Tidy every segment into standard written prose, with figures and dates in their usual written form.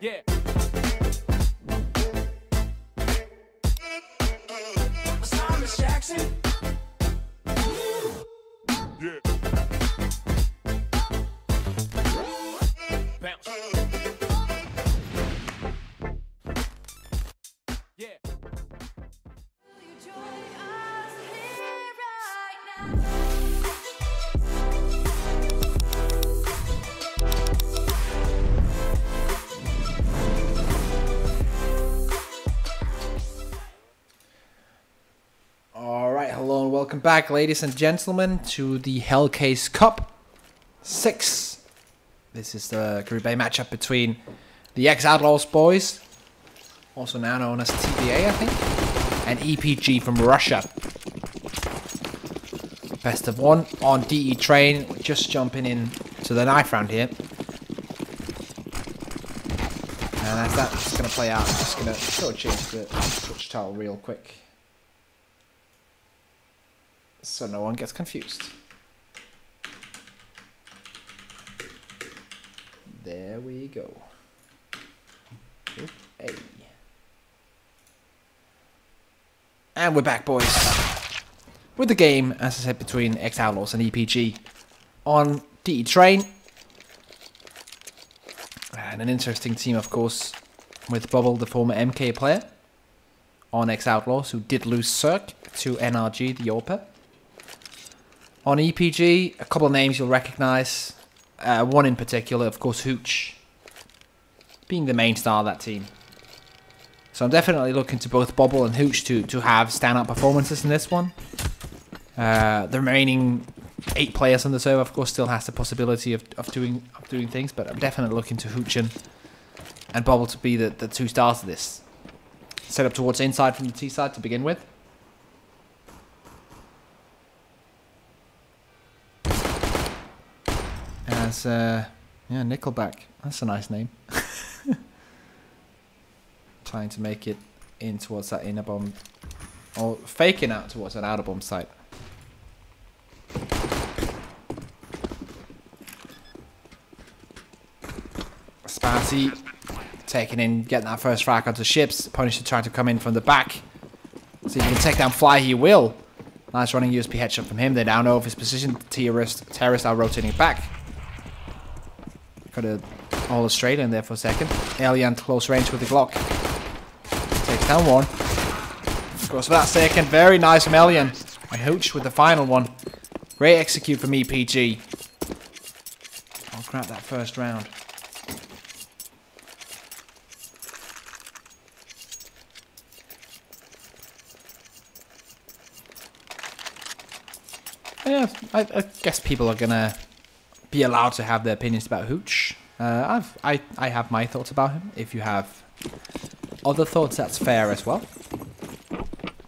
Yeah. Jackson. Yeah. Bounce. Yeah. Alright, hello and welcome back, ladies and gentlemen, to the Hellcase Cup 6. This is the Group A matchup between the ex-Outlaws boys, also now known as TBA, I think, and EPG from Russia. Best of one on DE Train. We're just jumping in to the knife round here. And as that's going to play out, I'm just going to sort of change the switch tile real quick, so no one gets confused. There we go. Group A. And we're back, boys, with the game, as I said, between ex-Outlaws and EPG on DE Train. And an interesting team, of course, with Bubble, the former MK player, on ex-Outlaws, who did lose Cirque to NRG, the AWPer. On EPG, a couple of names you'll recognize. One in particular, of course, Hooch, being the main star of that team. So I'm definitely looking to both Bubble and Hooch to have standout performances in this one. The remaining 8 players on the server, of course, still has the possibility of doing things, but I'm definitely looking to Hooch and Bubble to be the 2 stars of this. Set up towards inside from the T side to begin with. As, yeah, Nickelback. That's a nice name. Trying to make it in towards that inner bomb, or faking out towards an outer bomb site. Sparty taking in, getting that first frag onto ships. Punisher trying to come in from the back. So you can take down Fly, he will. Nice running USP headshot from him. They now know of his position. Terrorists are rotating back. Got to hold straight in there for a second. Alien close range with the Glock. Takes down one. Goes for that second. Very nice from Alien. My Hooch with the final one. Great execute from EPG. I'll grab that first round. Yeah, I guess people are gonna be allowed to have their opinions about Hooch. I have my thoughts about him. If you have other thoughts, that's fair as well.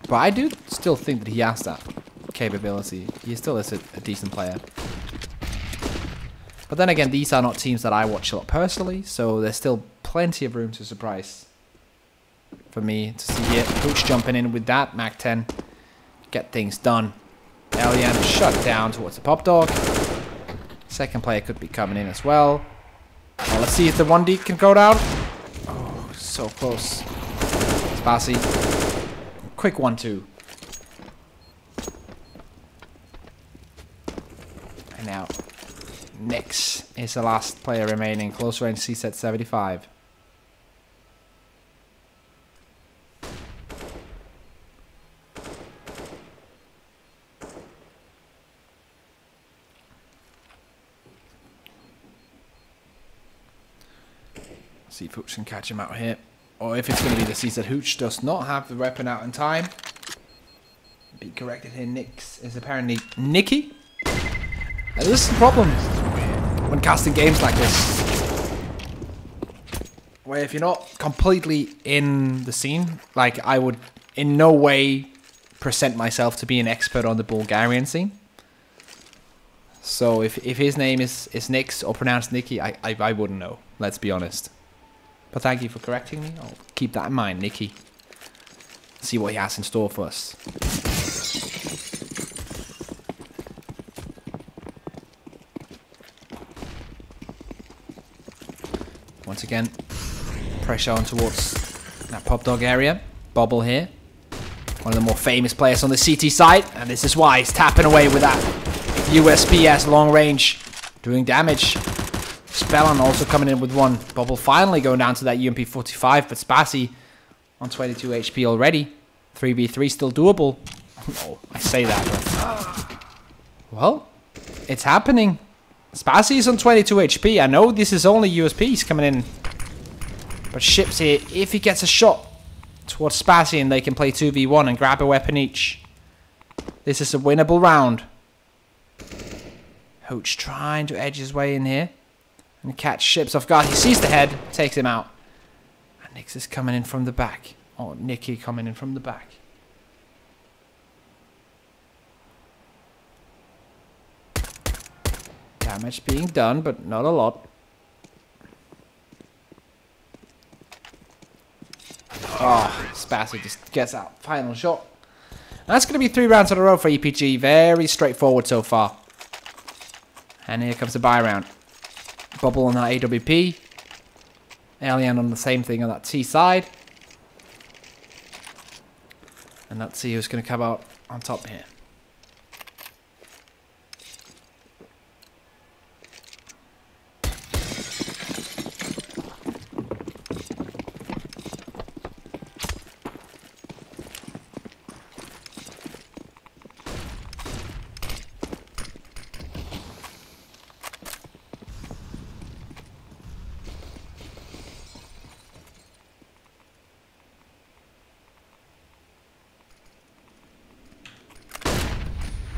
But I do still think that he has that capability. He still is a decent player. But then again, these are not teams that I watch a lot personally, so there's still plenty of room to surprise for me to see here. Hooch jumping in with that Mac 10, get things done. Alien shut down towards the Pop Dog. Second player could be coming in as well. Well, let's see if the 1D can go down. Oh, so close. Spassy. Quick 1-2. And now, Nyx is the last player remaining. Close range CSET 75. See if Hooch can catch him out here. Or if it's going to be the CSET, Hooch does not have the weapon out in time. Be corrected here. Nyx is apparently Nicky. And this is the problem when casting games like this, where if you're not completely in the scene, like I would in no way present myself to be an expert on the Bulgarian scene. So if his name is Nyx or pronounced Nicky, I wouldn't know, let's be honest. But thank you for correcting me. I'll keep that in mind, Nicky. See what he has in store for us. Once again, pressure on towards that pop dog area. Bubble here. One of the more famous players on the CT side. And this is why he's tapping away with that USPS long range. Doing damage. Spellan also coming in with one. Bubble finally going down to that UMP 45. But Spassy on 22 HP already. 3v3 still doable. Oh, I say that. But well, it's happening. Spassy is on 22 HP. I know this is only USPs coming in. But Ships here, if he gets a shot towards Spassy and they can play 2v1 and grab a weapon each. This is a winnable round. Hooch trying to edge his way in here. And catch Ships off guard. He sees the head, takes him out. And Nix is coming in from the back. Oh, Nicky coming in from the back. Damage being done, but not a lot. Oh, Spassy just gets out. Final shot. And that's going to be 3 rounds in a row for EPG. Very straightforward so far. And here comes the buy round. Bubble on that AWP. Alien on the same thing on that T side. And let's see who's going to come out on top here.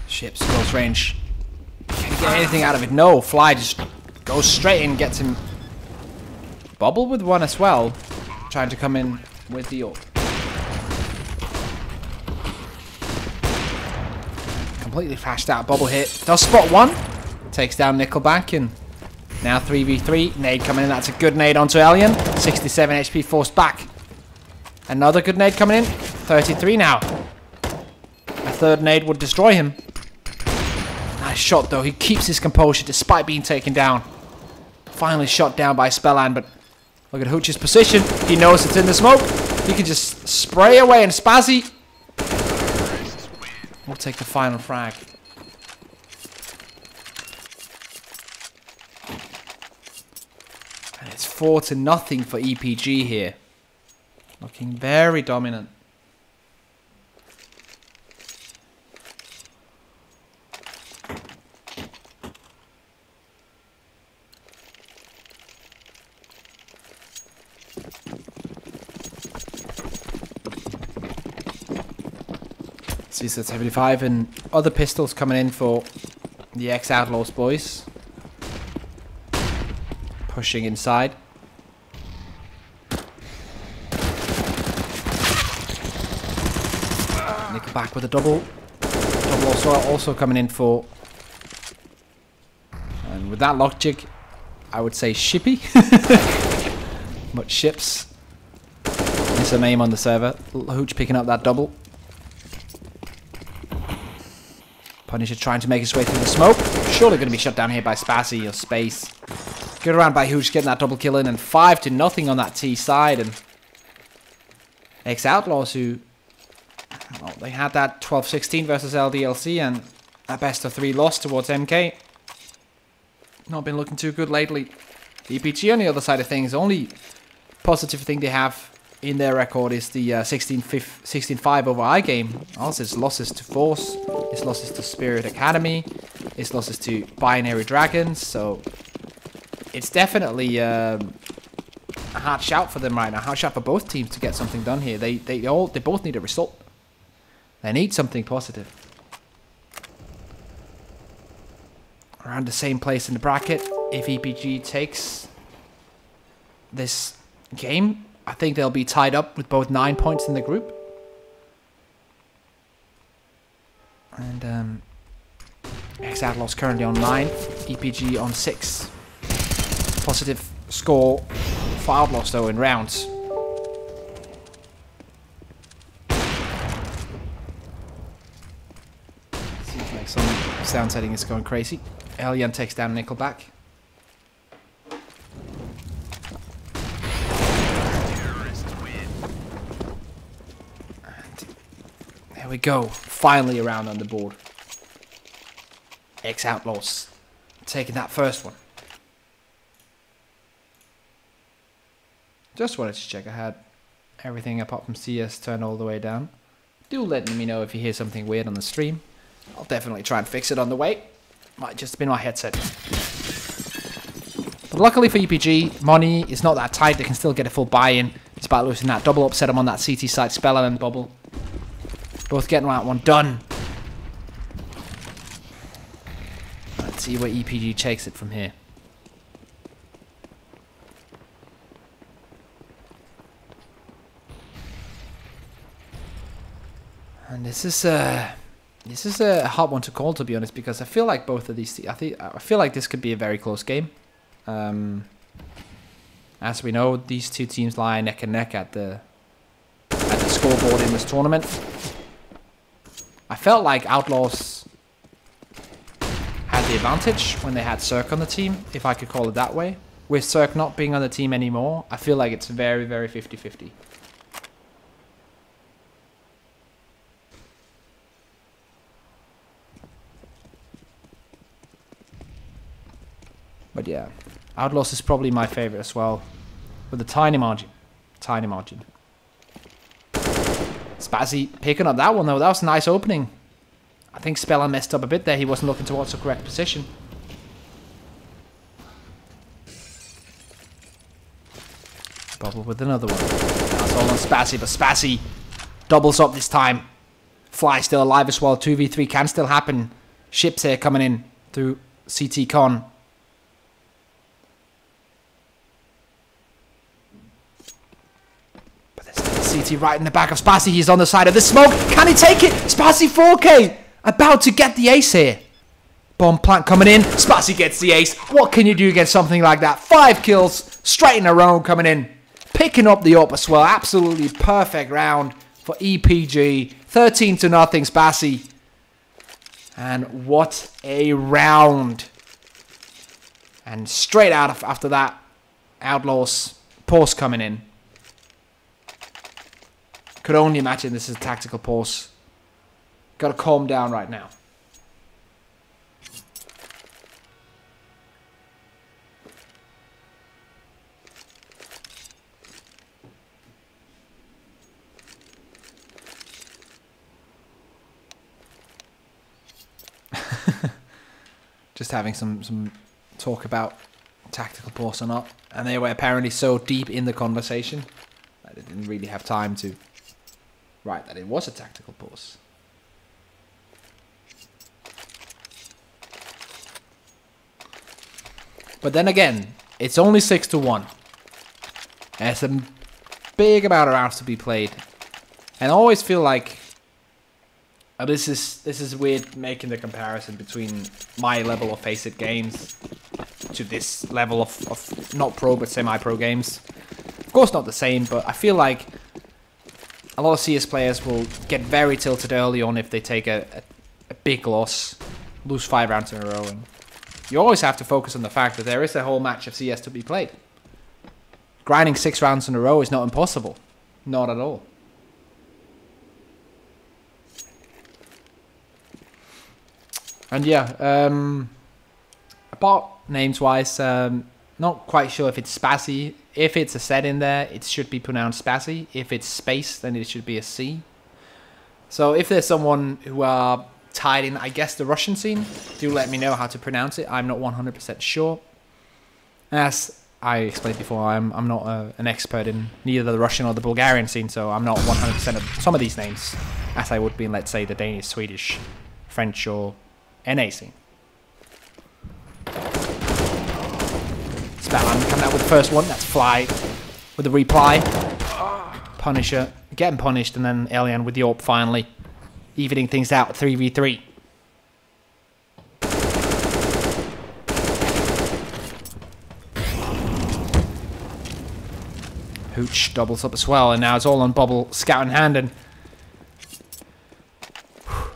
Ships, close range. Can't get anything out of it. No, Fly just goes straight in, gets him. Bubble with one as well. Trying to come in with the ult. Completely flashed out. Bubble hit. Does spot one. Takes down Nickelback and now 3v3. Nade coming in. That's a good nade onto Alien. 67 HP forced back. Another good nade coming in. 33 now. A third nade would destroy him. Nice shot though. He keeps his composure despite being taken down. Finally shot down by Spellan, but look at Hooch's position. He knows it's in the smoke. He can just spray away, and Spassy will take the final frag. And it's 4-0 for EPG here. Looking very dominant. CSAT 75 and other pistols coming in for the ex-Outlaws boys. Pushing inside. Nickelback with a double. Double also coming in for. And with that logic, I would say Shippy. But Ships. There's some aim on the server. Hooch picking up that double. Punisher trying to make his way through the smoke. Surely going to be shut down here by Spassy or Space. Good around by Hooch getting that double kill in. And 5-0 on that T side. And ex-Outlaws who... Well, they had that 12-16 versus LDLC. And a best of 3 loss towards MK. Not been looking too good lately. EPG on the other side of things. Only positive thing they have in their record is the 16-5 over iGame. Also, it's losses to Force, it's losses to Spirit Academy, it's losses to Binary Dragons. So it's definitely a hard shout for them right now. Hard shout for both teams to get something done here. They both need a result. They need something positive. Around the same place in the bracket. If EPG takes this game, I think they'll be tied up with both 9 points in the group. And ex-Outlaws currently on 9, EPG on 6. Positive score for Outlaws though in rounds. Seems like some sound setting is going crazy. Alien takes down Nickelback. There we go. Finally a round on the board. Ex-Outlaws taking that first one. Just wanted to check I had everything apart from CS turned all the way down. Do let me know if you hear something weird on the stream. I'll definitely try and fix it on the way. Might just be my headset. But luckily for EPG, money is not that tight. They can still get a full buy-in despite losing that double upset them on that CT side. Speller and Bubble both getting that one done. Let's see where EPG takes it from here. And this is a hard one to call, to be honest, because I feel like both of these. I feel like this could be a very close game. As we know, these two teams lie neck and neck at the scoreboard in this tournament. I felt like Outlaws had the advantage when they had Cirque on the team, if I could call it that way. With Cirque not being on the team anymore, I feel like it's very, very 50-50. But yeah, Outlaws is probably my favorite as well, with a tiny margin. Tiny margin. Spazzy picking up that one though. That was a nice opening. I think Speller messed up a bit there. He wasn't looking towards the correct position. Bubble with another one. That's all on Spazzy, but Spazzy doubles up this time. Fly still alive as well. 2v3 can still happen. Ships here coming in through CT Con. CT right in the back of Spazzy. He's on the side of the smoke. Can he take it? Spazzy 4K. About to get the ace here. Bomb plant coming in. Spazzy gets the ace. What can you do against something like that? 5 kills straight in a row coming in. Picking up the up as well. Absolutely perfect round for EPG. 13-0 Spazzy. And what a round. And straight out of after that, Outlaws pause coming in. Could only imagine this is a tactical pause. Gotta calm down right now. Just having some talk about tactical pause or not. And they were apparently so deep in the conversation that they didn't really have time to write that it was a tactical pause. But then again, it's only 6-1. There's a big amount of rounds to be played. And I always feel like this is weird making the comparison between my level of Face-It games to this level of not pro but semi-pro games. Of course not the same, but I feel like a lot of CS players will get very tilted early on if they take a big loss, lose 5 rounds in a row. And you always have to focus on the fact that there is a whole match of CS to be played. Grinding 6 rounds in a row is not impossible. Not at all. And yeah, apart names-wise, not quite sure if it's Spazzy. If it's a Z in there, it should be pronounced Spazzy. If it's space, then it should be a C. So if there's someone who are tied in, I guess, the Russian scene, do let me know how to pronounce it. I'm not 100% sure. As I explained before, I'm not an expert in neither the Russian or the Bulgarian scene, so I'm not 100% of some of these names, as I would be in, let's say, the Danish, Swedish, French, or NA scene. Spellman coming out with the first one. That's Fly with the reply. Punisher getting punished, and then Alien with the AWP finally evening things out. 3v3. Hooch doubles up as well, and now it's all on Bubble, scout in hand, and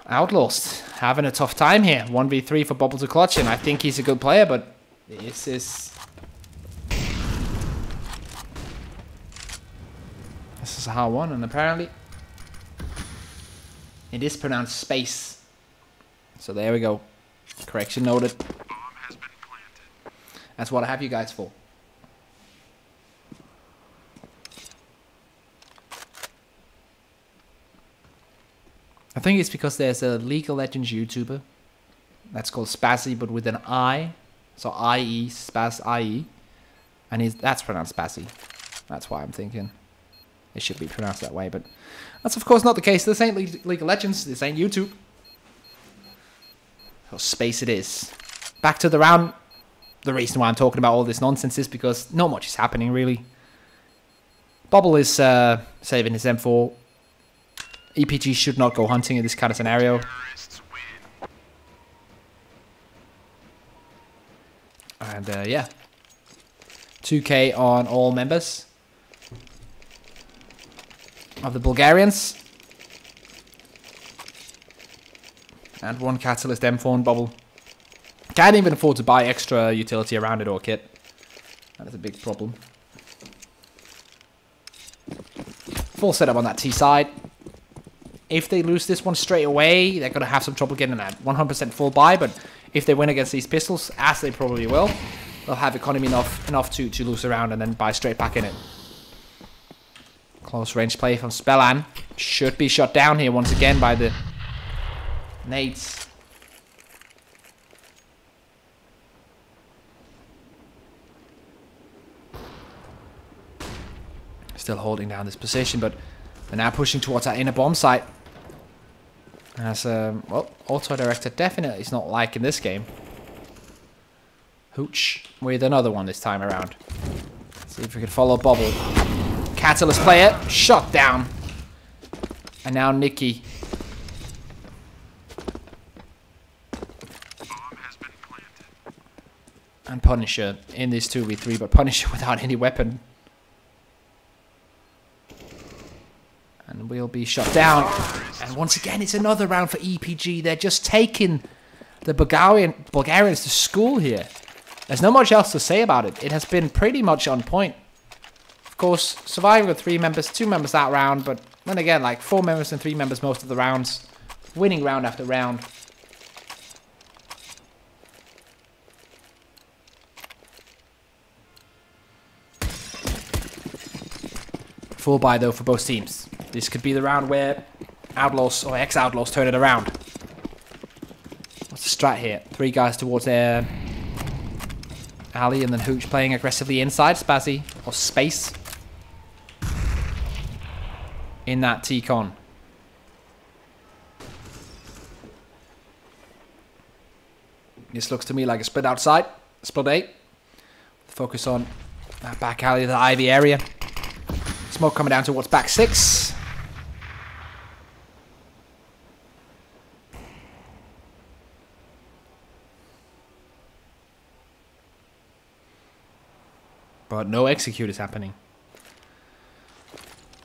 Outlaws having a tough time here. 1v3 for Bubble to clutch, and I think he's a good player, but this is a hard one, and apparently It is pronounced space. So there we go. Correction noted. That's what I have you guys for. I think it's because there's a League of Legends YouTuber that's called Spazzy, but with an I. So I-E, Spaz I-E. And that's pronounced Spazzy. That's why I'm thinking it should be pronounced that way. But that's of course not the case. This ain't League of Legends. This ain't YouTube. So space it is. Back to the round. The reason why I'm talking about all this nonsense is because not much is happening really. Bubble is saving his M4. EPG should not go hunting in this kind of scenario. And yeah. 2k on all members of the Bulgarians. And 1 Catalyst M4 and Bubble. Can't even afford to buy extra utility around it or kit. That is a big problem. Full setup on that T side. If they lose this one straight away, they're going to have some trouble getting that 100% full buy. But if they win against these pistols, as they probably will, they'll have economy enough to lose around and then buy straight back in it. Close range play from Spellan. Should be shot down here once again by the nades. Still holding down this position, but they're now pushing towards that inner bomb site. As, well, auto director definitely is not liking this game. Hooch with another one this time around. See if we can follow Bubble. Catalyst player, shot down. And now Nikki. And Punisher in this 2v3, but Punisher without any weapon. And we'll be shot down. And once again, it's another round for EPG. They're just taking the Bulgarians to school here. There's not much else to say about it. It has been pretty much on point. Of course, surviving with 3 members, 2 members that round. But then again, like 4 members and 3 members most of the rounds. Winning round after round. Full buy though for both teams. This could be the round where Outlaws or ex-Outlaws turn it around. What's the strat here? 3 guys towards Ali and then Hooch playing aggressively inside. Spazzy or Space in that T-con. This looks to me like a split outside. Split 8. Focus on that back alley, the Ivy area. Smoke coming down towards back 6. But no execute is happening.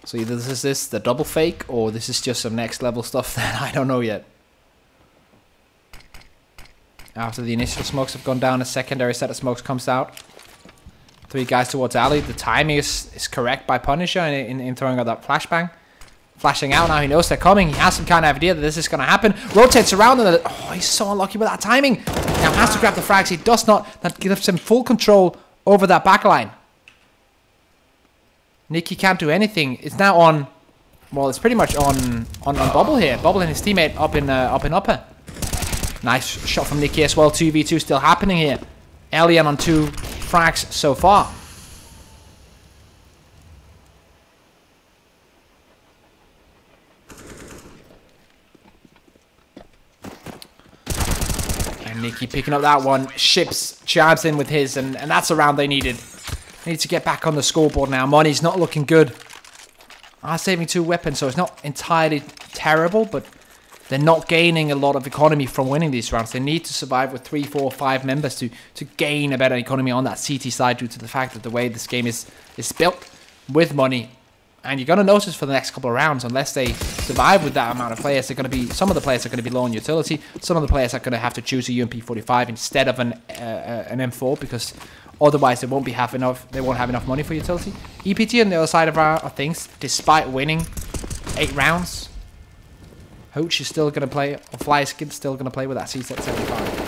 So either this is the double fake, or this is just some next level stuff that I don't know yet. After the initial smokes have gone down, a secondary set of smokes comes out. 3 guys towards Ali. The timing is correct by Punisher in throwing out that flashbang. Flashing out now, he knows they're coming. He has some kind of idea that this is going to happen. Rotates around and oh, he's so unlucky with that timing. Now has to grab the frags. He does not. That gives him full control over that backline. Nikki can't do anything. It's now on. Well, it's pretty much on Bubble here. Bubble and his teammate up in upper. Nice shot from Nikki as well. 2v2 still happening here. Elian on 2 frags so far. And Nikki picking up that one. Ships chimes in with his, and that's a round they needed. They need to get back on the scoreboard now. Money's not looking good. Are saving 2 weapons, so it's not entirely terrible, but they're not gaining a lot of economy from winning these rounds. They need to survive with 3, 4, 5 members to gain a better economy on that CT side due to the fact that the way this game is built with money. And you're going to notice for the next couple of rounds, unless they survive with that amount of players, they're going to be, some of the players are going to be low on utility. Some of the players are going to have to choose a UMP45 instead of an M4 because otherwise they won't have enough money for utility. EPT on the other side of things, despite winning 8 rounds, Hooch is still going to play, or Flyskin's still going to play with that C-set 75.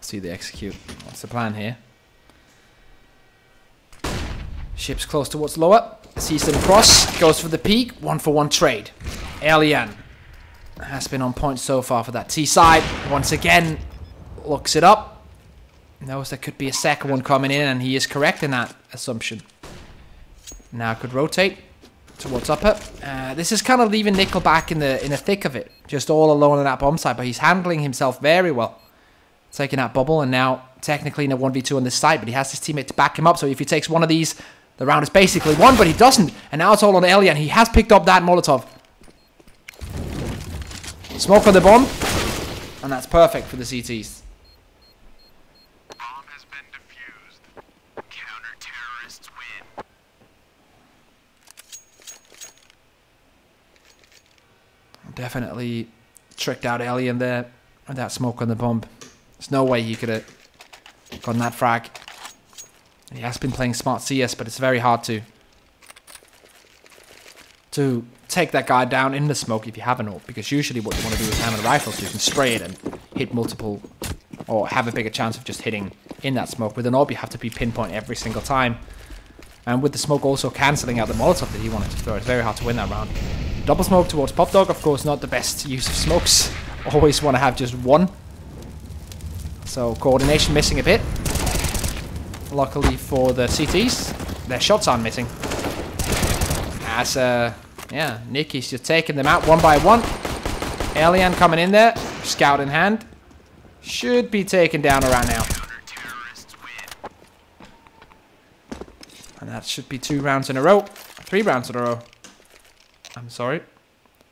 See they execute. What's the plan here? Ship's close towards lower. Sees them cross. Goes for the peak. 1-for-1 trade. Alien has been on point so far for that T side. Once again, looks it up. Knows there could be a second one coming in, and he is correct in that assumption. Now could rotate towards upper. This is kind of leaving Nickel back in the thick of it. Just all alone on that bomb side, but he's handling himself very well. Taking that bubble, and now technically in a 1v2 on this side, but he has his teammate to back him up, so if he takes one of these, the round is basically won, but he doesn't, and now it's all on Alien. He has picked up that Molotov. Smoke on the bomb, and that's perfect for the CTs. Bomb has been defused. Counter-terrorists win. Definitely tricked out Alien there with that smoke on the bomb. There's no way he could have gotten that frag. He has been playing smart CS, but it's very hard to take that guy down in the smoke if you have an AWP, because usually what you want to do is hammer the rifle so you can spray it and hit multiple, or have a bigger chance of just hitting in that smoke. With an AWP, you have to be pinpoint every single time. And with the smoke also cancelling out the Molotov that he wanted to throw, it's very hard to win that round. Double smoke towards Pop Dog, of course, not the best use of smokes. Always want to have just one. So coordination missing a bit. Luckily for the CTs, their shots aren't missing. As yeah, Nicky's just taking them out one by one. Alien coming in there, scout in hand. Should be taken down around now. And that should be 2 rounds in a row. 3 rounds in a row. I'm sorry.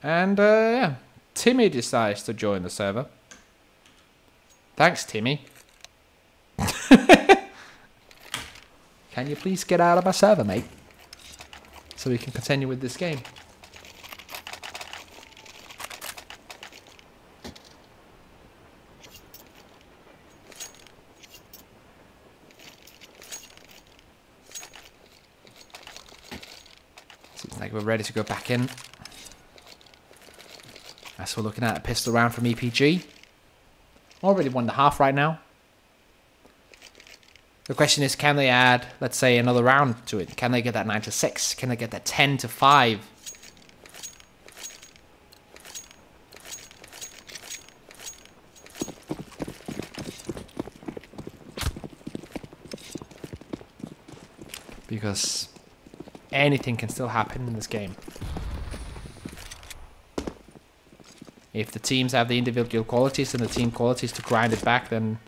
And yeah, Timmy decides to join the server. Thanks, Timmy. Can you please get out of my server, mate? So we can continue with this game. Seems like we're ready to go back in. As we're looking at a pistol round from EPG. Already 1.5 right now. The question is, can they add, let's say, another round to it? Can they get that 9-6? Can they get that 10-5? Because anything can still happen in this game. If the teams have the individual qualities and the team qualities to grind it back, then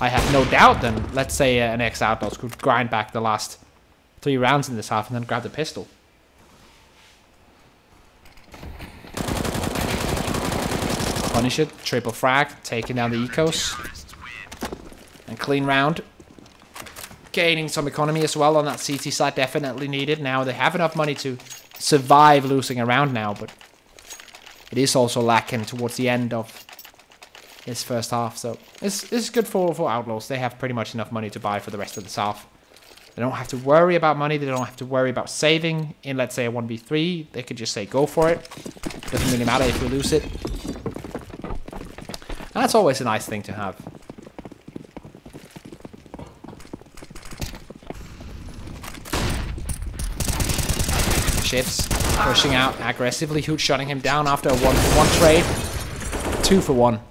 I have no doubt then, let's say an ex-Outlaws could grind back the last 3 rounds in this half and then grab the pistol. Punish it, triple frag, taking down the ecos. And clean round. Gaining some economy as well on that CT side, definitely needed. Now they have enough money to survive losing a round now, but it is also lacking towards the end of this first half, so this is good for Outlaws. They have pretty much enough money to buy for the rest of this half. They don't have to worry about money. They don't have to worry about saving in, let's say, a 1v3. They could just say go for it. Doesn't really matter if we lose it. And that's always a nice thing to have. Ships pushing out aggressively. Hooch shutting him down after a 1-for-1 trade. 2-for-1.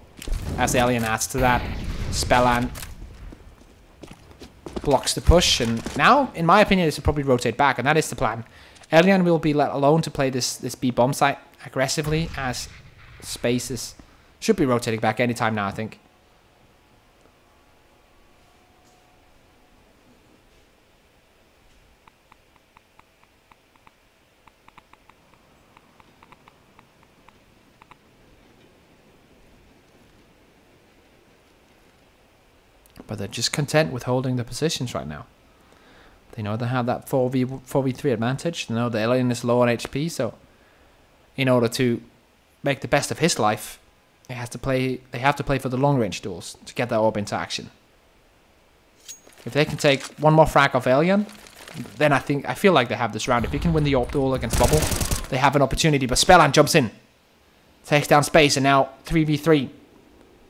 As the Alien adds to that. Spellan blocks the push, and now, in my opinion, this will probably rotate back, and that is the plan. Alien will be let alone to play this B bomb site aggressively, as Spaces should be rotating back anytime now, I think. But they're just content with holding the positions right now. They know they have that 4v3 advantage. They know the Alien is low on HP, so in order to make the best of his life, they have to play for the long range duels to get that orb into action. If they can take one more frag off Alien, then I feel like they have this round. If they can win the AWP duel against Bubble, they have an opportunity. But Spellan jumps in, takes down Space, and now 3v3.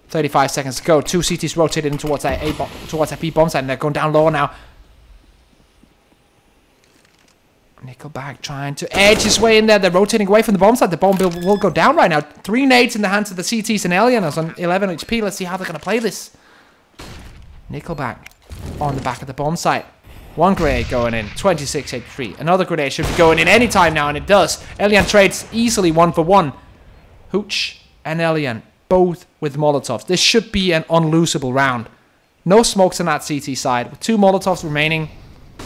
35 seconds to go. Two CTs rotated in towards that B bomb site, and they're going down low now. Nickelback trying to edge his way in there. They're rotating away from the bomb site. The bomb will go down right now. 3 nades in the hands of the CTs and Alieners on 11 HP. Let's see how they're going to play this. Nickelback on the back of the bomb site. 1 grenade going in. 26 HP. Another grenade should be going in any time now, and it does. Alien trades easily 1 for 1. Hooch and Alien both with Molotovs. This should be an unlosable round. No smokes on that CT side. With 2 Molotovs remaining,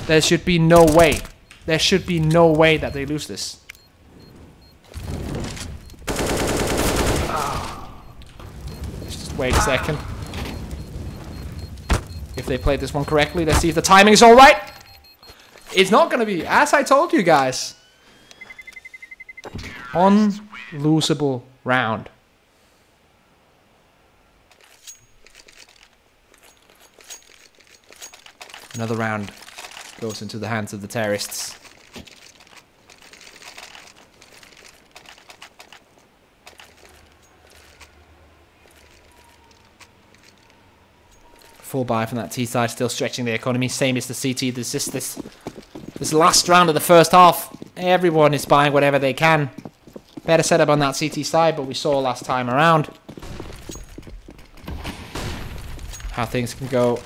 there should be no way. There should be no way that they lose this. Let's just wait a second. If they played this one correctly, let's see if the timing is alright. It's not going to be, as I told you guys. Unlosable round. Another round goes into the hands of the terrorists. Full buy from that T side, still stretching the economy. Same as the CT. There's just this last round of the first half. Everyone is buying whatever they can. Better setup on that CT side, but we saw last time around how things can go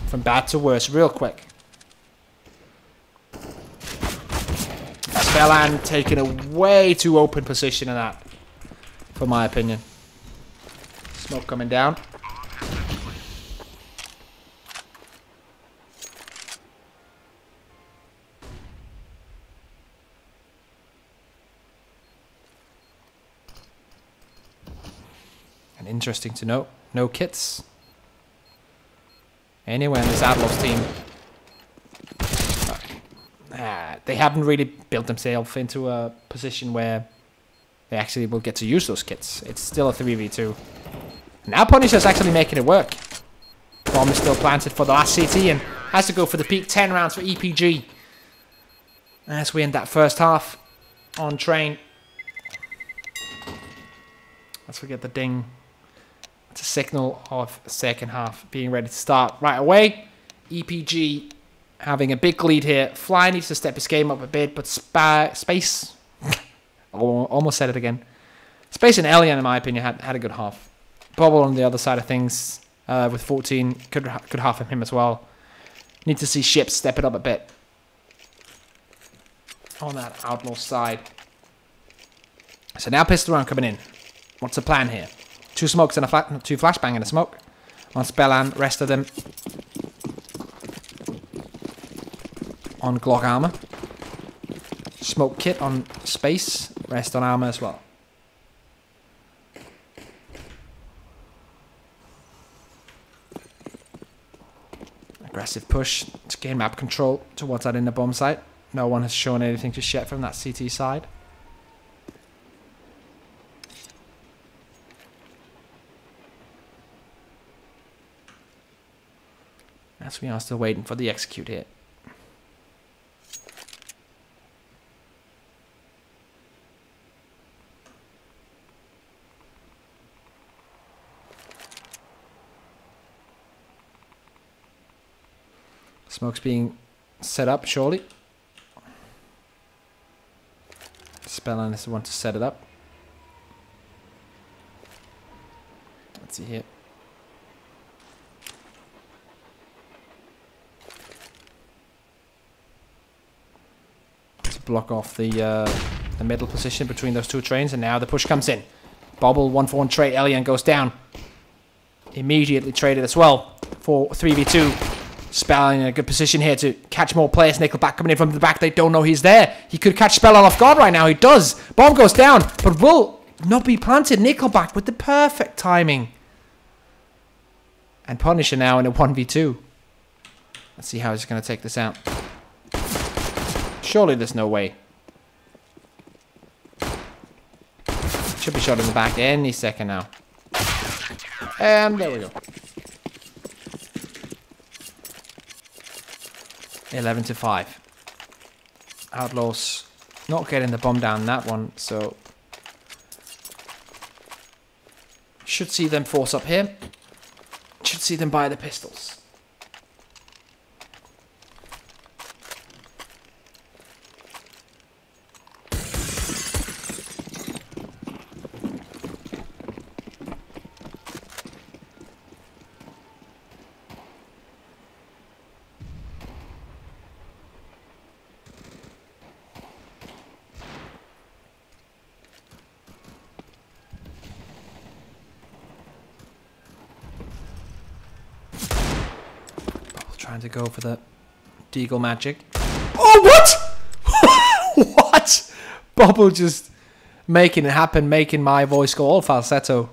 from bad to worse real quick. Spellan taking a way too open position in that, for my opinion. Smoke coming down. And interesting to note, no kits anywhere in this Outlaws team. They haven't really built themselves into a position where they actually will get to use those kits. It's still a 3v2. Now Punisher's actually making it work. Bomb is still planted for the last CT and has to go for the peak. 10 rounds for EPG. As we end that first half on train. Let's forget the ding. It's a signal of second half being ready to start right away. EPG having a big lead here. Fly needs to step his game up a bit, but Space... almost said it again. Space and Alien, in my opinion, had a good half. Bubble on the other side of things with 14. Could half of him as well. Need to see Ships step it up a bit on that Outlaw side. So now pistol round coming in. What's the plan here? 2 smokes and a 2 flashbang and a smoke on Spellan. Rest of them on Glock armor. Smoke kit on Space. Rest on armor as well. Aggressive push to gain map control towards that inner bomb site. No one has shown anything to yet from that CT side. As we are still waiting for the execute here. Smoke's being set up, surely. Spellan is the one to set it up. Let's see here. To block off the middle position between those 2 trains, and now the push comes in. Bobble, 1-for-1 trade. Alien goes down. Immediately traded as well for 3v2. Spellan in a good position here to catch more players. Nickelback coming in from the back. They don't know he's there. He could catch Spellan off guard right now. He does. Bomb goes down, but will not be planted. Nickelback with the perfect timing. And Punisher now in a 1v2. Let's see how he's going to take this out. Surely there's no way. Should be shot in the back any second now. And there we go. 11-5. Outlaws not getting the bomb down that one, so should see them force up here. Should see them buy the pistols. Trying to go for the Deagle magic. Oh, what? What? Bubble just making it happen, making my voice go all falsetto.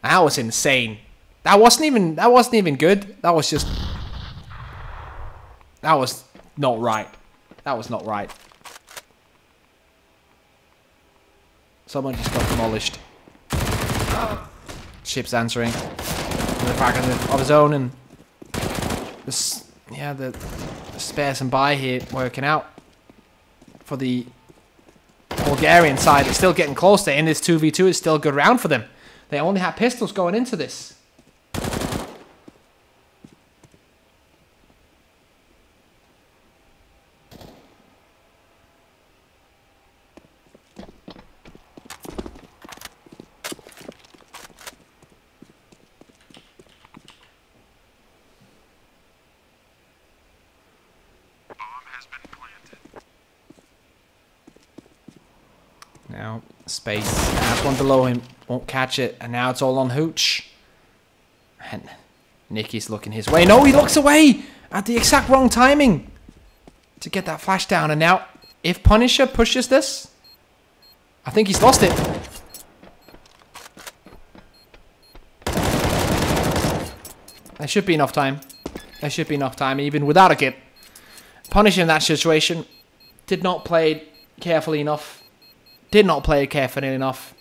That was insane. That wasn't even good. That was just... That was not right. That was not right. Someone just got demolished. Ship's answering. The back of his own, and the spares and buy here working out for the Bulgarian side. It's still getting close there in this 2v2. It's still a good round for them. They only had pistols going into this. Now, space. That's one below him. Won't catch it. And now it's all on Hooch. And Nicky's looking his way. No, he looks away at the exact wrong timing to get that flash down. And now, if Punisher pushes this, I think he's lost it. There should be enough time. There should be enough time, even without a kit. Punisher in that situation did not play it carefully enough. Did not play it carefully enough.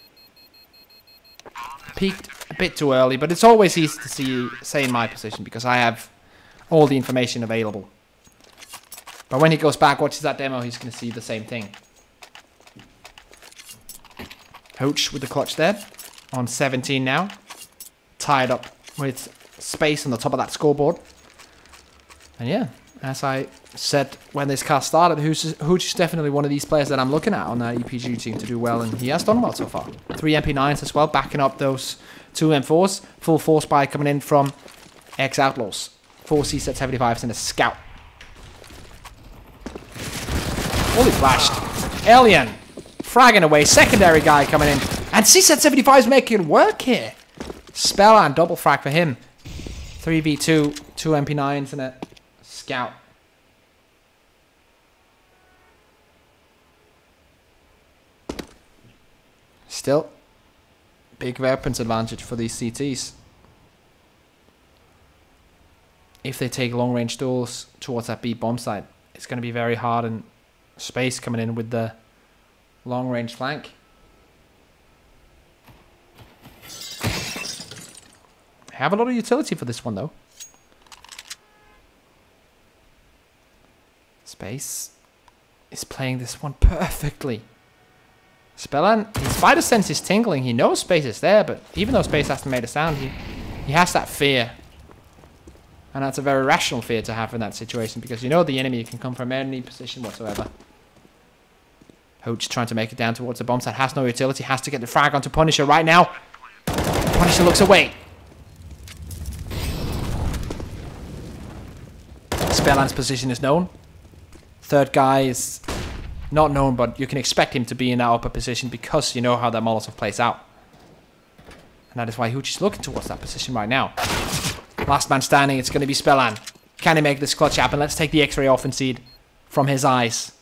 Peaked a bit too early, but it's always easy to say in my position because I have all the information available. But when he goes back, watches that demo, he's going to see the same thing. Hooch with the clutch there on 17 now. Tied up with space on the top of that scoreboard. And yeah, as I said when this cast started, Hooch is definitely one of these players that I'm looking at on that EPG team to do well, and he has done well so far. 3 MP9s as well, backing up those 2 M4s. Full force buy coming in from ex-Outlaws. 4 C-Set-75s and a Scout. Holy flashed. Alien fragging away, secondary guy coming in, and C-Set-75's making work here. Spell and double frag for him. 3v2, 2 MP9s and a Scout. Still, big weapons advantage for these CTs. If they take long range duels towards that B bomb site, it's going to be very hard, and space coming in with the long range flank. Have a lot of utility for this one though. Space is playing this one perfectly. Spellan, his spider sense is tingling. He knows space is there, but even though space hasn't made a sound, he has that fear. And that's a very rational fear to have in that situation, because you know the enemy can come from any position whatsoever. Hooch trying to make it down towards the bomb site. Has no utility. Has to get the frag onto Punisher right now. Punisher looks away. Spellan's position is known. Third guy is not known, but you can expect him to be in that upper position because you know how that Molotov plays out. And that is why Hooch is looking towards that position right now. Last man standing, it's going to be Spellan. Can he make this clutch happen? Let's take the X-ray off and see it from his eyes.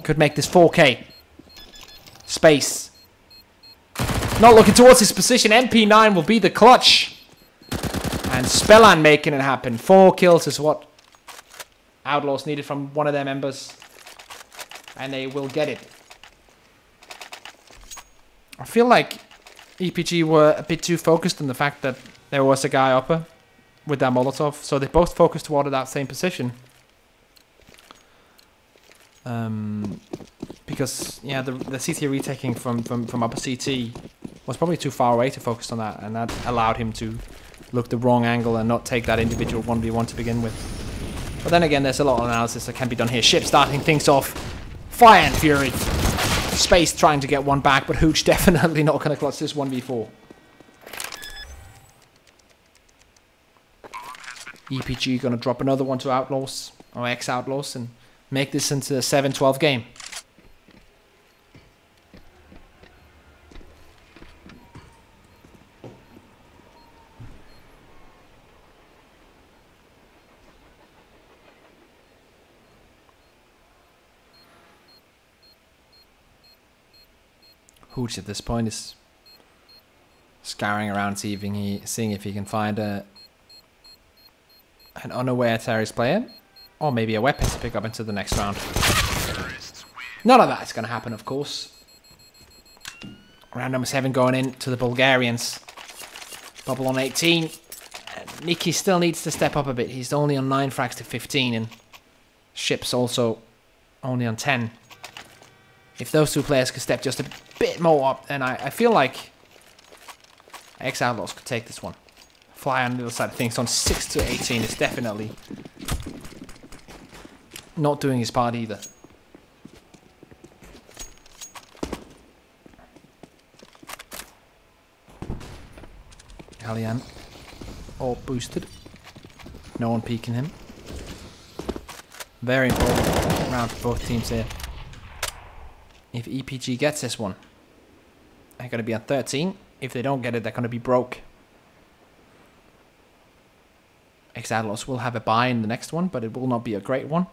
Could make this 4K. Space. Not looking towards his position. MP9 will be the clutch. And Spellan making it happen. 4 kills is what Outlaws needed from one of their members. And they will get it. I feel like EPG were a bit too focused on the fact that there was a guy upper with that Molotov. So they both focused toward that same position. Because yeah, the CT retaking from upper CT was probably too far away to focus on that, and that allowed him to look the wrong angle and not take that individual 1v1 to begin with. But then again, there's a lot of analysis that can be done here. Ship starting things off. Fire and Fury. Space trying to get one back, but Hooch definitely not going to clutch this 1v4. EPG going to drop another one to Outlaws, or ex-Outlaws, and make this into a 7-12 game. Hooch at this point is scouring around, seeing if he can find an unaware terrorist player, or maybe a weapon to pick up into the next round. None of that is going to happen, of course. Round number 7 going in to the Bulgarians. Bubble on 18. Nicky still needs to step up a bit. He's only on 9 frags to 15, and Ship's also only on 10. If those two players could step just a bit more up, then I feel like ex-Outlaws could take this one. Fly on the other side of things on 6 to 18 is definitely not doing his part either. Alian all boosted. No one peeking him. Very important round for both teams here. If EPG gets this one, they're going to be on 13. If they don't get it, they're going to be broke. Ex-Outlaws will have a buy in the next one, but it will not be a great one.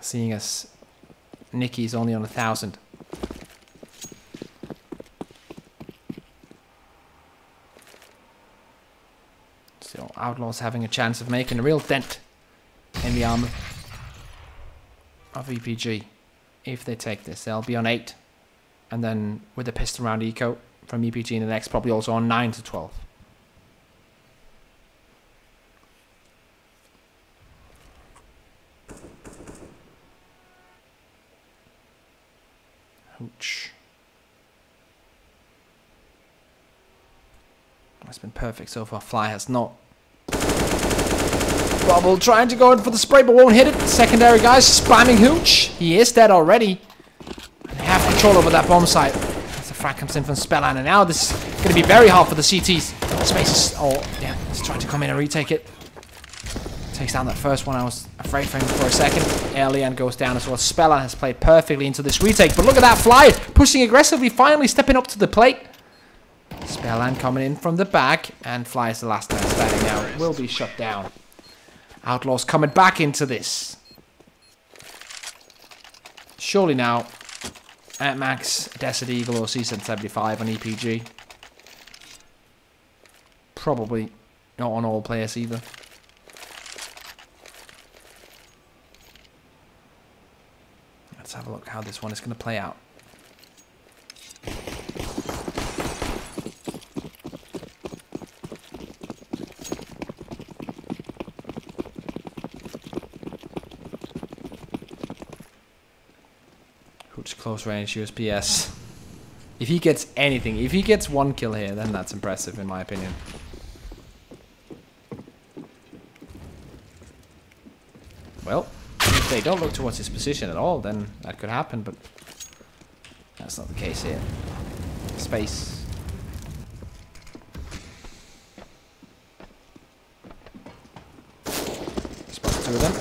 Seeing as Nicky is only on 1,000. So Outlaws having a chance of making a real dent in the armor of EPG. If they take this, they'll be on 8. And then with a pistol round eco from EPG in the next, probably also on 9 to 12. Hooch. That's been perfect so far. Fly has not. Bubble trying to go in for the spray, but won't hit it. Secondary guys spamming Hooch. He is dead already. They have control over that bomb site. As the frag comes in from Spellan, and now this is going to be very hard for the CTs. Space is, oh yeah, he's trying to come in and retake it. Takes down that first one. I was afraid for him for a second. Alien goes down as well. Spellan has played perfectly into this retake, but look at that Fly pushing aggressively, finally stepping up to the plate. Spellan coming in from the back, and Fly is the last man standing now. It will be shut down. Outlaws coming back into this. Surely now, at max, Desert Eagle or C-75 on EPG. Probably not on all players either. Let's have a look how this one is going to play out. Close range USPS. If he gets anything, if he gets one kill here, then that's impressive in my opinion. Well, if they don't look towards his position at all, then that could happen, but that's not the case here. Space. Spot 2 of them.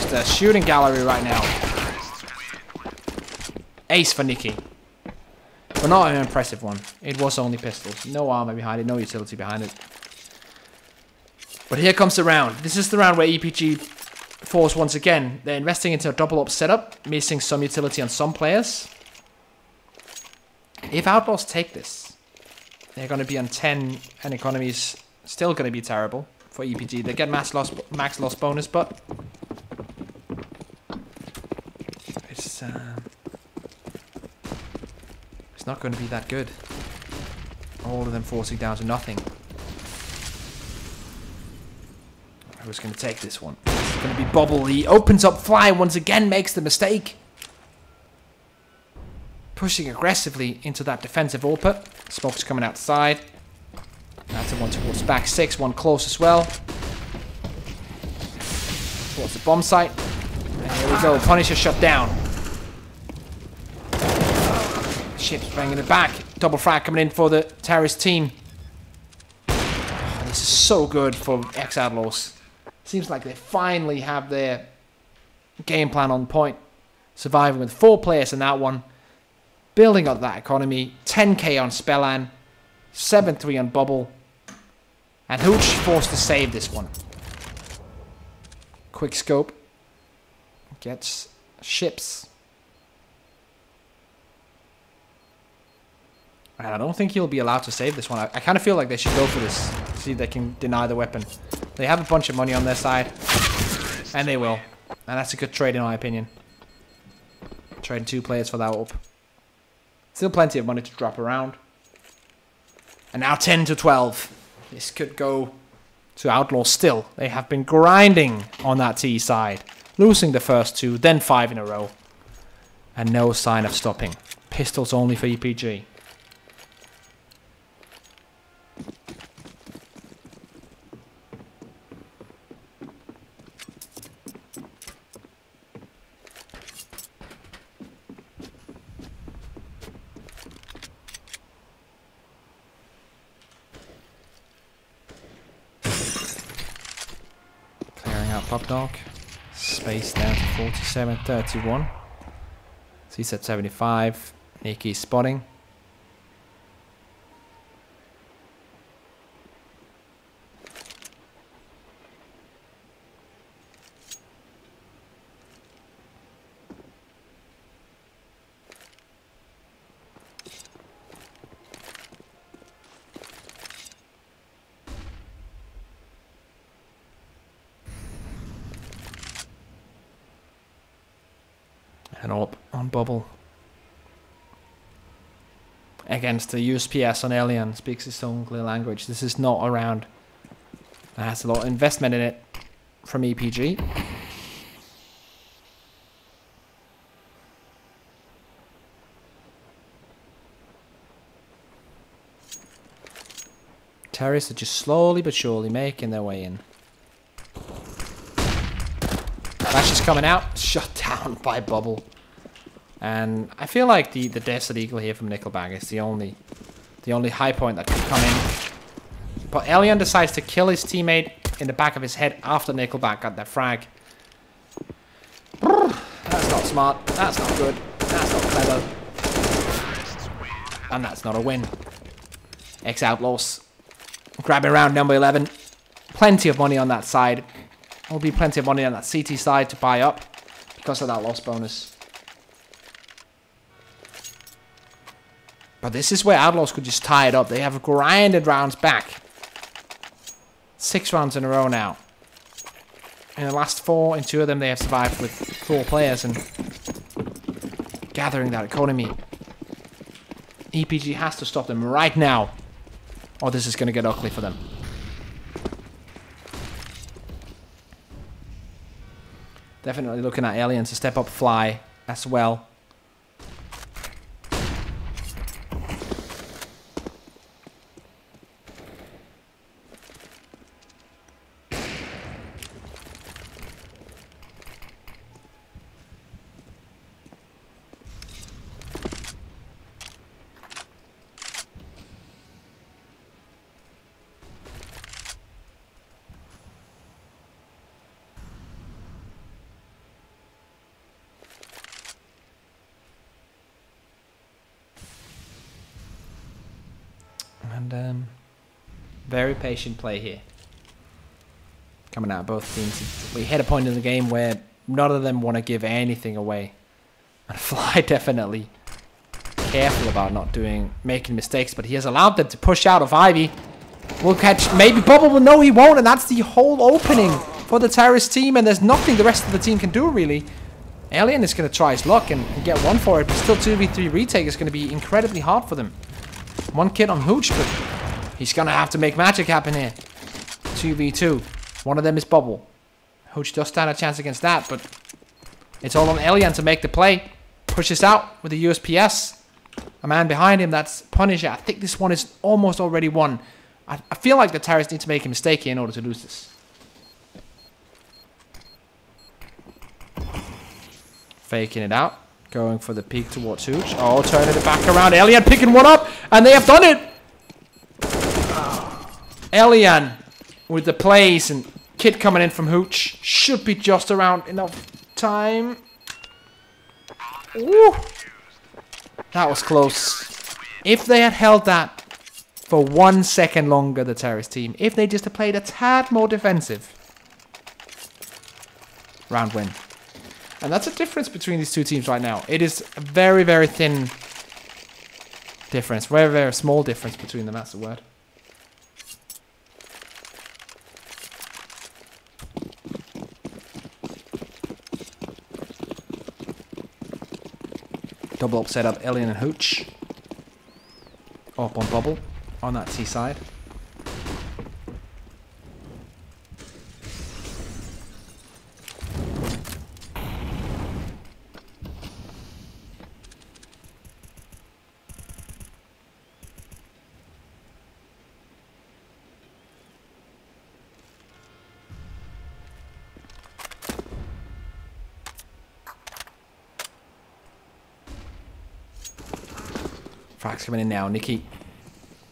The shooting gallery right now. Ace for Nicky. But not an impressive one. It was only pistols. No armor behind it, no utility behind it. But here comes the round. This is the round where EPG falls once again. They're investing into a double up setup, missing some utility on some players. If Outlaws take this, they're going to be on 10, and economy is still going to be terrible for EPG. They get max loss bonus, but it's not going to be that good. All of them forcing down to nothing. Who's going to take this one? It's going to be Bubble. He opens up Fly once again, makes the mistake. Pushing aggressively into that defensive AWP. Smoke's coming outside. That's a one towards back 6, one close as well. Towards the bomb site. And here we go, Punisher shut down. Ship's bringing it back. Double frag coming in for the terrorist team. Oh, this is so good for ex-Outlaws. Seems like they finally have their game plan on point. Surviving with 4 players in that one. Building up that economy. 10k on Spellan. 7-3 on Bubble. And Hooch forced to save this one. Quick scope. Gets ships. And I don't think he'll be allowed to save this one. I kind of feel like they should go for this. See if they can deny the weapon. They have a bunch of money on their side. And they will. And that's a good trade in my opinion. Trading 2 players for that up. Still plenty of money to drop around. And now 10 to 12. This could go to Outlaw still. They have been grinding on that T side. Losing the first 2, then 5 in a row. And no sign of stopping. Pistols only for EPG. Pop dog. Space down to 47-31. CSET 75. Nikki spotting. And up on Bubble. Against the USPS on Alien. Speaks its own clear language. This is not around. That has a lot of investment in it from EPG. Terrorists are just slowly but surely making their way in. Flash is coming out, shut down by Bubble. And I feel like the Desert Eagle here from Nickelback is the only high point that can come in. But Elion decides to kill his teammate in the back of his head after Nickelback got that frag. That's not smart, that's not good, that's not clever. And that's not a win. Ex-Outlaws grabbing round number 11. Plenty of money on that side. There'll be plenty of money on that CT side to buy up because of that loss bonus. But this is where Outlaws could just tie it up. They have grinded rounds back. 6 rounds in a row now. In the last 4, in 2 of them they have survived with 4 players and gathering that economy. EPG has to stop them right now, or this is going to get ugly for them. Definitely looking at Alien to step up Fly as well. And very patient play here. Coming out of both teams. We hit a point in the game where none of them want to give anything away. And Fly definitely careful about not making mistakes, but he has allowed them to push out of Ivy. We'll catch, maybe Bubble will, no he won't, and that's the whole opening for the terrorist team, and there's nothing the rest of the team can do really. Alien is going to try his luck and get one for it, but still 2v3 retake is going to be incredibly hard for them. One kid on Hooch, but he's going to have to make magic happen here. 2v2. One of them is Bubble. Hooch does stand a chance against that, but it's all on Elian to make the play. Pushes out with the USPS. A man behind him, that's Punisher. I think this one is almost already won. I feel like the terrorists need to make a mistake here in order to lose this. Faking it out. Going for the peek towards Hooch. Oh, turning it back around. Elian picking one up, and they have done it! Elian with the plays, and Kid coming in from Hooch. Should be just around enough time. Ooh. That was close. If they had held that for 1 second longer, the terrorist team, if they just had played a tad more defensive, round win. And that's a difference between these two teams right now. It is a very, very thin difference. Very, very small difference between them. That's the word. Double up setup, Elian and Hooch. Up on Bubble on that T side. Frag's coming in now. Nikki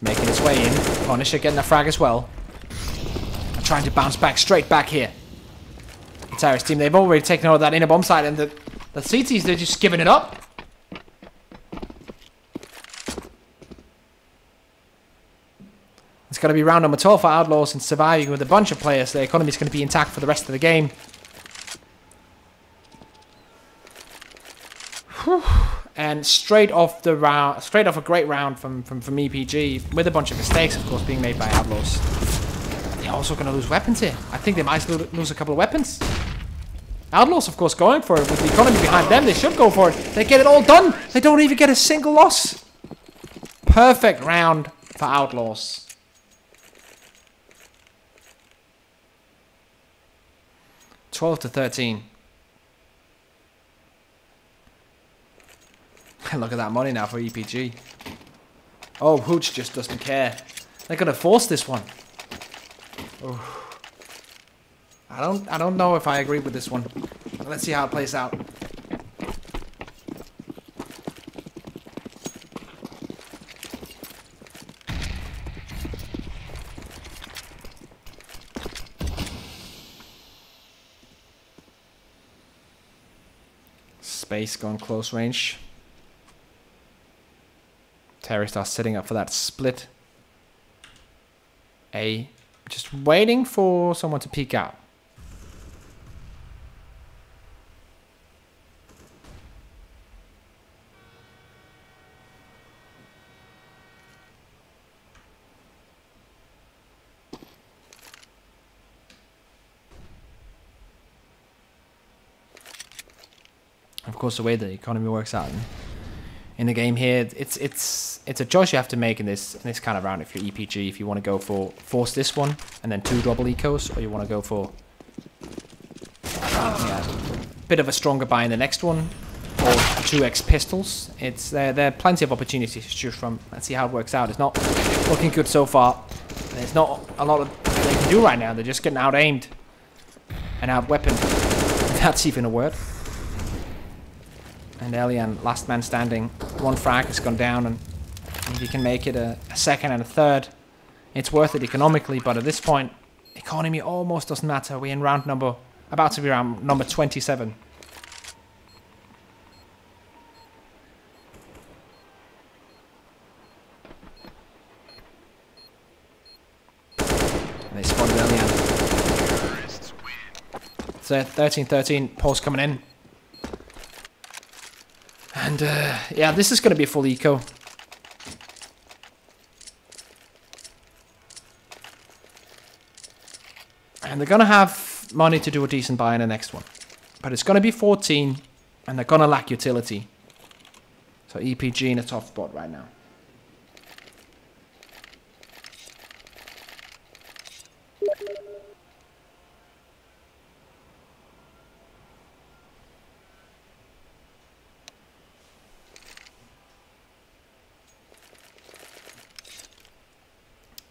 making his way in. Punisher getting a frag as well. And trying to bounce back straight back here. The terrorist team, they've already taken over that inner bomb site, and the CTs, they're just giving it up. It's going to be round number 12 for Outlaws, and surviving with a bunch of players. The economy is going to be intact for the rest of the game. Whew. And straight off the round, straight off a great round from EPG, with a bunch of mistakes, of course, being made by Outlaws. They're also going to lose weapons here. I think they might lose a couple of weapons. Outlaws, of course, going for it. With the economy behind them, they should go for it. They get it all done. They don't even get a single loss. Perfect round for Outlaws. $12-13. Look at that money now for EPG. Oh, Hooch just doesn't care. They're gonna force this one. Oh. I don't know if I agree with this one. Let's see how it plays out. Space going close range. Terrorists are setting up for that split. A. Just waiting for someone to peek out. Of course, the way the economy works out in the game here, it's a choice you have to make in this kind of round. If you're EPG, if you want to go for force this one and then 2 double ecos, or you want to go for bit of a stronger buy in the next one, or 2x pistols. It's there are plenty of opportunities to choose from. Let's see how it works out. It's not looking good so far. There's not a lot of they can do right now. They're just getting out aimed and out weaponed. That's even a word. And Elian, last man standing. 1 frag has gone down, and if he can make it a second and a third, it's worth it economically. But at this point, economy almost doesn't matter. We're in round number, about to be round number 27. And they spotted Elian. So 13-13, pause coming in. And, yeah, this is going to be a full eco. And they're going to have money to do a decent buy in the next one. But it's going to be 14, and they're going to lack utility. So EPG in a tough spot right now.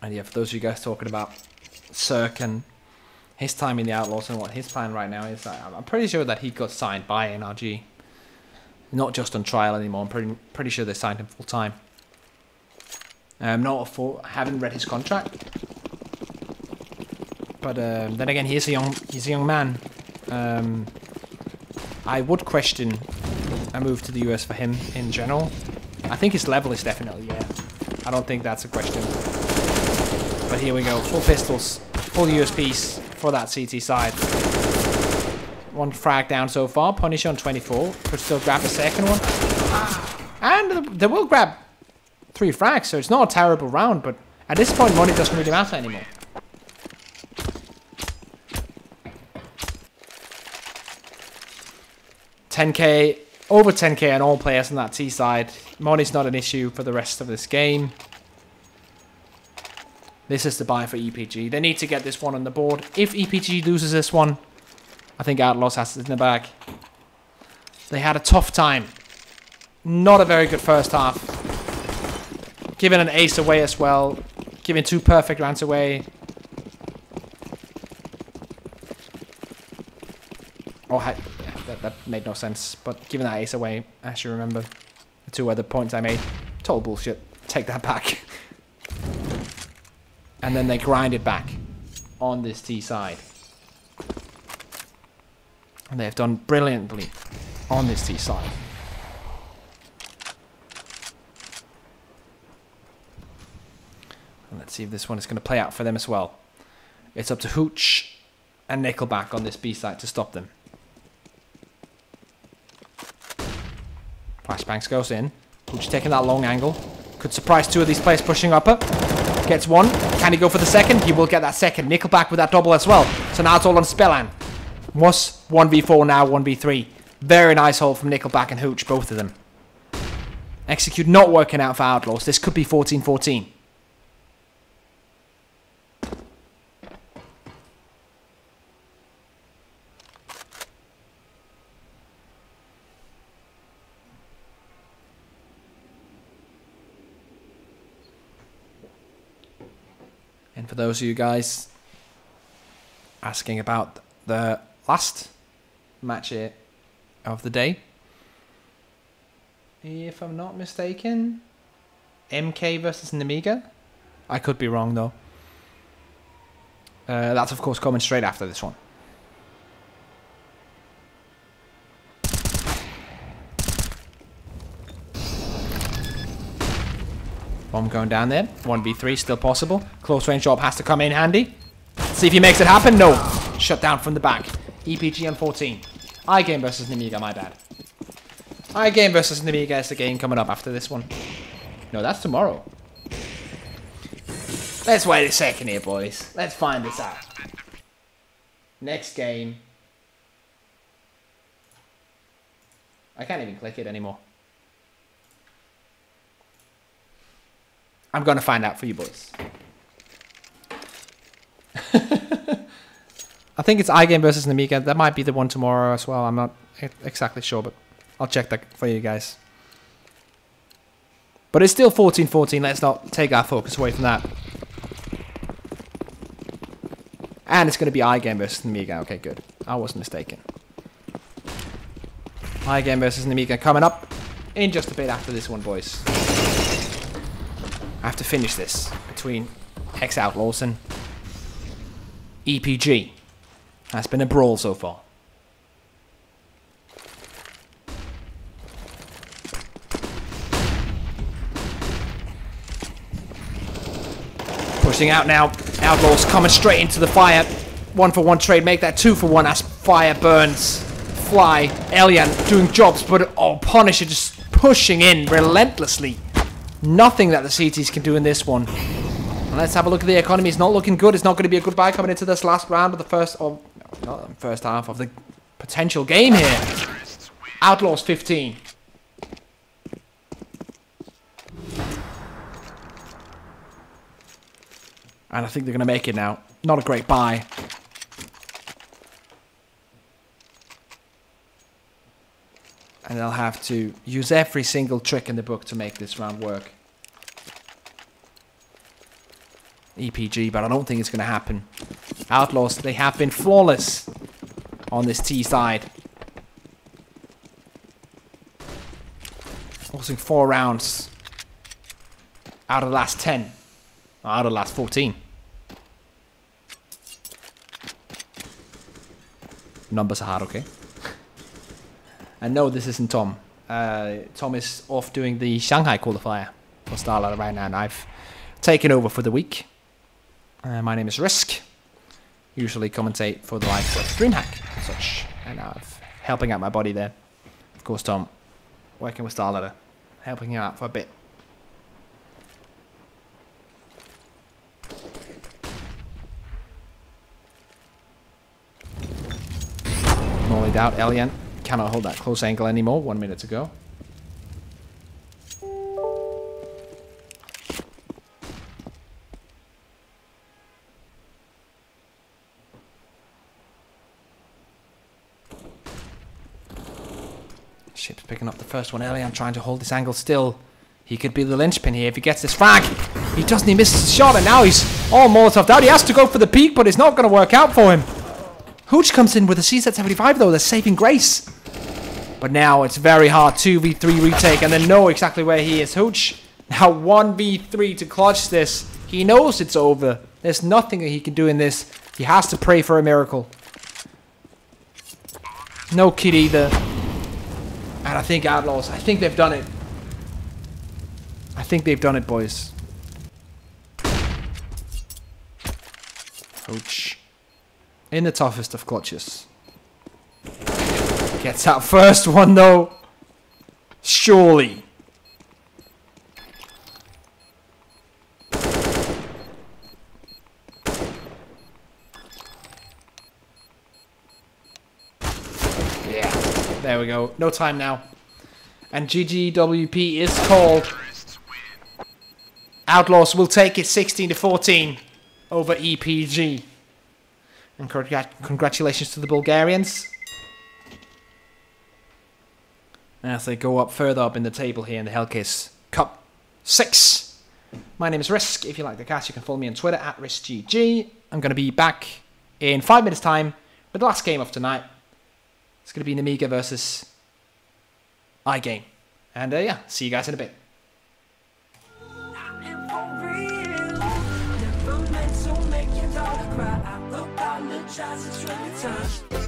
And yeah, for those of you guys talking about Cirque and his time in the Outlaws and what his plan right now is, I'm pretty sure that he got signed by NRG. Not just on trial anymore. I'm pretty sure they signed him full time. Haven't read his contract. But then again, he's a young man. I would question a move to the US for him in general. I think his level is definitely, yeah. I don't think that's a question. But here we go. Full pistols, full USPs for that CT side. One frag down so far. Punish on 24. Could still grab a second one. And they will grab 3 frags, so it's not a terrible round. But at this point, money doesn't really matter anymore. $10K, over 10K on all players on that T side. Money's not an issue for the rest of this game. This is the buy for EPG. They need to get this one on the board. If EPG loses this one, I think Outlaws has it in the bag. They had a tough time. Not a very good first half. Giving an ace away as well. Giving 2 perfect rounds away. Oh, yeah, that made no sense. But giving that ace away, as you remember, the 2 other points I made, total bullshit. Take that back. And then they grind it back on this T side. And they've done brilliantly on this T side. And let's see if this one is going to play out for them as well. It's up to Hooch and Nickelback on this B side to stop them. Flashbangs goes in. Hooch taking that long angle. Could surprise 2 of these players pushing upper. Gets 1. Can he go for the second? He will get that second. Nickelback with that double as well. So now it's all on Spellan. Was 1v4, now 1v3. Very nice hold from Nickelback and Hooch, both of them. Execute not working out for Outlaws. This could be 14-14. And for those of you guys asking about the last match here of the day, if I'm not mistaken, MK versus Nemiga. I could be wrong though. That's of course coming straight after this one. Bomb going down there. 1v3 still possible. Close range job has to come in handy. See if he makes it happen. No. Shut down from the back. EPG on 14. iGame versus Nemiga, my bad. iGame versus Nemiga is the game coming up after this one. No, that's tomorrow. Let's wait a second here, boys. Let's find this out. Next game. I can't even click it anymore. I'm going to find out for you boys. I think it's iGame versus Nemiga. That might be the one tomorrow as well. I'm not exactly sure, but I'll check that for you guys. But it's still 14-14. Let's not take our focus away from that. And it's going to be iGame versus Nemiga. Okay, good. I wasn't mistaken. iGame versus Nemiga coming up in just a bit after this one, boys. I have to finish this between ex-Outlaws and EPG. That's been a brawl so far. Pushing out now. Outlaws coming straight into the fire. 1-for-1 trade. Make that 2-for-1 as fire burns. Fly. Elian doing jobs, but oh, Punisher just pushing in relentlessly. Nothing that the CTs can do in this one. And let's have a look at the economy. It's not looking good. It's not going to be a good buy coming into this last round of the first half of the potential game here. Outlaws 15. And I think they're going to make it now. Not a great buy. And they'll have to use every single trick in the book to make this round work. EPG, but I don't think it's going to happen. Outlaws, they have been flawless on this T side. Losing 4 rounds out of the last 10. Out of the last 14. Numbers are hard, okay? And no, this isn't Tom. Tom is off doing the Shanghai qualifier for Starlight right now, and I've taken over for the week. My name is Risk. Usually commentate for the likes of DreamHack and such. And I'm helping out my buddy there. Of course, Tom, working with Starlighter, helping him out for a bit. Only doubt Elian cannot hold that close angle anymore. 1 minute to go. Ship's picking up the first one. Elian trying to hold this angle still. He could be the linchpin here if he gets this frag. He doesn't, he misses the shot, and now he's all Molotov'd out. He has to go for the peak, but it's not going to work out for him. Hooch comes in with a CZ75 though, the saving grace. But now it's very hard. 2v3 retake, and then know exactly where he is. Hooch now 1v3 to clutch this. He knows it's over. There's nothing that he can do in this. He has to pray for a miracle. No kid either. And I think Outlaws, I think they've done it. I think they've done it, boys. Hooch. In the toughest of clutches. Gets out first one though. Surely. Yeah. There we go. No time now. And GGWP is called. Outlaws will take it 16-14 over EPG. And congratulations to the Bulgarians. As they go up further up in the table here in the Hellcase Cup 6. My name is Risk. If you like the cast, you can follow me on Twitter at RiskGG. I'm going to be back in 5 minutes' time with the last game of tonight. It's going to be Namiga versus iGame. And yeah, see you guys in a bit. It's really tough.